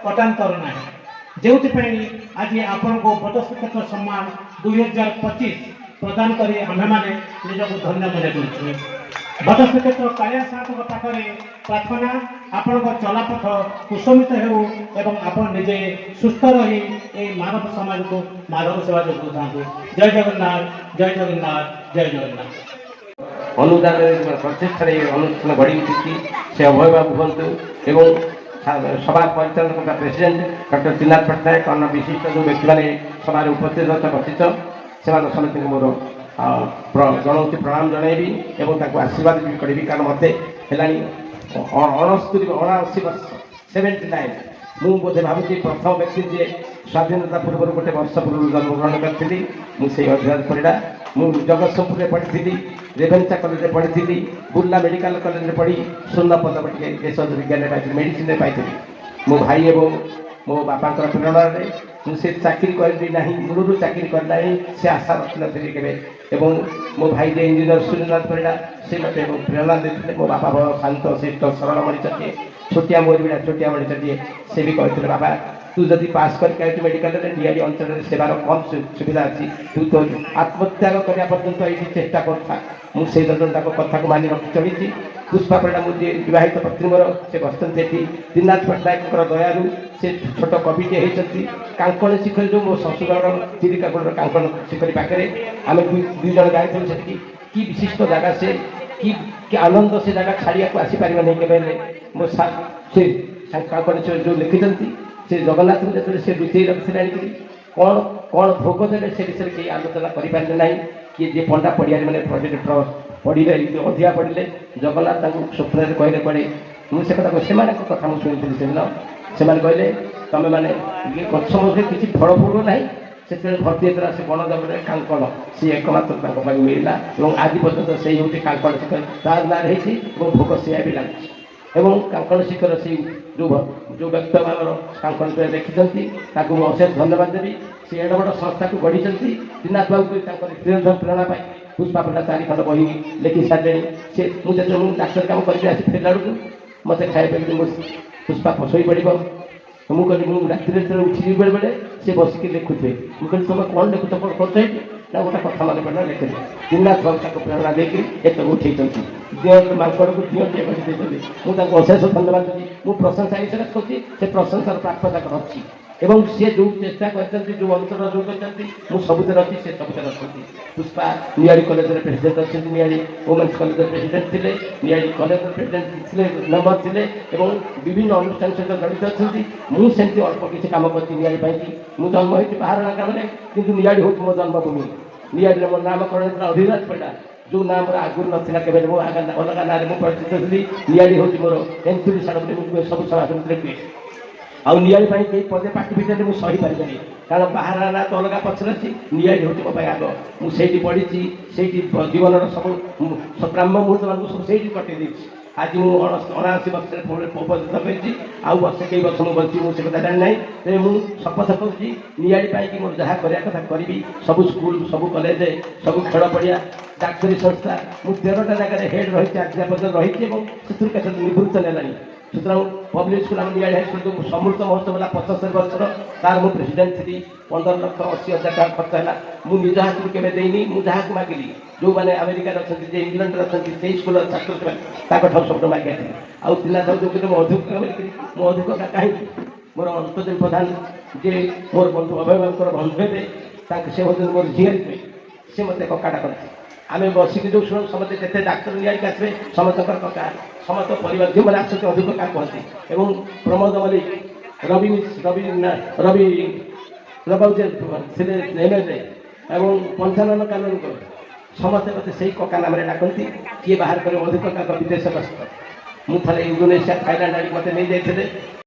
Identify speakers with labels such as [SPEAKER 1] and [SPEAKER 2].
[SPEAKER 1] कटान्तर ना जो आज आपण को बटश्रेष्ठ सम्मान 2025 प्रदान कर आम मैंने निजक धन्य मन कर बटश्रेष्ठ कालिया साहब पाखे प्रार्थना आपण चलापथ कुसुमित हो एवं आपण निजे सुस्थ रही मानव समाज को मानव सेवा जो था। जय जगन्नाथ जय जगन्नाथ जय जगन्नाथ।
[SPEAKER 2] अनुदान प्रतिष्ठा अनुष्ठान गढ़ी उठी से अभय बाबू हूँ एवं सभा परिचालन प्रेसिडेंट डॉक्टर त्रिनाथ पट्टनायक अन्य विशिष्ट जो व्यक्ति मैंने सभा उपस्थित बसित से समिति मोर जनौती प्रणाम जनइबी और आशीर्वाद भी करी कारण मत है 79 वर्ष 79 मुझे बोधे भावी प्रथम व्यक्ति जी स्वाधीनता पूर्व गोटे वर्ष पूर्व जन्मग्रहण करी मुझे अध्ययन पढ़ा मुझे जगतसिंहपुर पढ़ी रेभेन्सा कॉलेज पढ़ी बुर्ला मेडिकल कॉलेज पढ़ी स्वर्ण पदक देश विज्ञान पाई मेडिसिन पाई मो भाई एवं मो बापा प्रेरणा मुझे चाकरी करी ना मूलू चाकरी करना से आशा रखी के मो भाई जे इंजीनियर सूर्यनाथ परिड़ा से मत प्रेरणा देते मो बापा बहुत शांत शिष्ट सरल मरीचे छोटिया मोर भी छोटिया मरीचे से भी कहते बाबा तू जदि पास करके मेडिकल निआड़ी अंचल सेवार कम सुविधा अच्छी तू तो आत्मत्याग करने पर्यंत ये चेष्टा करता मुझे कथा को मानि रखी चली पुष्पा परिड़ा मुझे विवाहित पत्नी मोर से बसते त्रिनाथ पट्टनायक दयारू से छोट कविटे होती कांकण शिखर जो मो शशुर चिलिकापुर कांकण शिखर पाखे आम दुई जन जाइलु से कि विशिष्ट जगह से कि आनंद से जगह छाड़िया को आसीपार नहीं के मो से कांकण जो लिखिं से जगन्नाथ जो से लुचई रखी कौन कौन भोग देते से विषय कहीं आलोचना करें ना किए जे पंडा पड़िया मैंने प्रोजेक्ट पढ़े अधिका पढ़े जगन्नाथ स्वप्न कहले पड़े मुझे कथा से कथा मुझे शुणी से दिन से कहले तुम मैंने गछ मुझे किसी फल फूल ना से भर्ती होता से बण जगह कांकण सी एकमात्र मिलला और आज पर्यटन से हूँ कांकण शिखर तार ना रही भोग से भी लगे एवं कांकण शिखर से जो व्यक्ति आम कांकण देखी अशेष धन्यवाद देवी से एड बड़ संस्था को गढ़ी त्रिनाथ बाबू को प्रेरणा पाई पुष्पा परिड़ा 4 खंड बही लिखि सारे से मुझे डाक्तर कम करके फेरला बेलू मत खाए पुष्पा शोई पड़ मुझे राति उठी बेले बेले से बसिक लिखुए मुझे तुम कौन लिखुच करते ना गोटे कथा मन पड़ा लिखे त्रिनाथ बाबू प्रेरणा देकर एक उठे दिहत मांकड़ को दिहत मुझे अशेष धन्यवाद देवी मुझे प्रशंसा हिसाब से प्रशंसार प्राप्यता अच्छी एवं सी जो चेष्टा करते जो अंतर जो करते मुझे सबुत अच्छी से सबुत अच्छी पुष्पा निआड़ी कॉलेज प्रेसिडेंट अच्छे निआड़ी वोमेन्स कॉलेज प्रेसिडेंट थे निआड़ी कॉलेज प्रेसिडेंट थे मेम्बर थे विभिन्न अनुष्ठान सहित जड़ित अच्छा मुझे अल्प किसी कम कर मुझे जन्म होती बाहर नाम कि निआड़ी हूँ मो जन्मभूमि निआड़ी मो नामकरण अधिराज परिड़ा जो नाम आगुरी नाला के अलग ना परिचित थी निआड़ी हूँ मोर एंथुरी साड़ सब सभा समिति आउ निआड़ी कहीं पदे पार्टी भितर मुझे सही पारि कारण बाहर ना तो अलग पचर अच्छी निआड़ी हूँ मो आग मुझे पढ़ी से जीवन सब ब्राह्म मुहूर्त मान सब से कटे आज मुझे 79 वर्ष उपस्थित होती आउ वर्ष कई वर्ष मुझे बची मुझे कथा जानी ना मुझे शपथ करुँगी निआड़ी मोर जहाँ करा कथा करी सब स्कूल सब कॉलेज सब खेल पड़िया डाक्तरी संस्था मुझे 13टा जगह हेड रही आज पर्यटन रही से निवृत्त नेला सुतरां पब्लिक स्कूल आम निआड़ी हाई स्कूल जो समृद्ध महोत्सव है 75 वर्ष तार मु प्रेसिडेंट थी 15,80,000 टका खर्च है मुझे निज हाथ में देनी मुझे जहाँ मागिली जो मैंने अमेरिका अच्छा इंग्लैंड अच्छा से स्कूल छात्र सब मागे आउ त्रिनाथ जो मो अधिक कहीं मोर अंतर्जन प्रधान जे मोर बंधु अभय बाबू बंधु हे से हूँ मोर झील से मत ककाटा करते आम बसिक जो शुणु समस्त जिते डाक्तर निआड़ी आसवे समस्त कका समस्त परिवार जो मैंने आसते अधिक क्या कहते और प्रमोद मल्लिक रवि रवि रबाउजे एमएलए और पंचानन कानून समस्ते मत से कका नाम डाकती किए बाहर कर अधिक विदेश गस्त मुझे इंडोनेशिया थाईलैंड आड़ मत नहीं जाते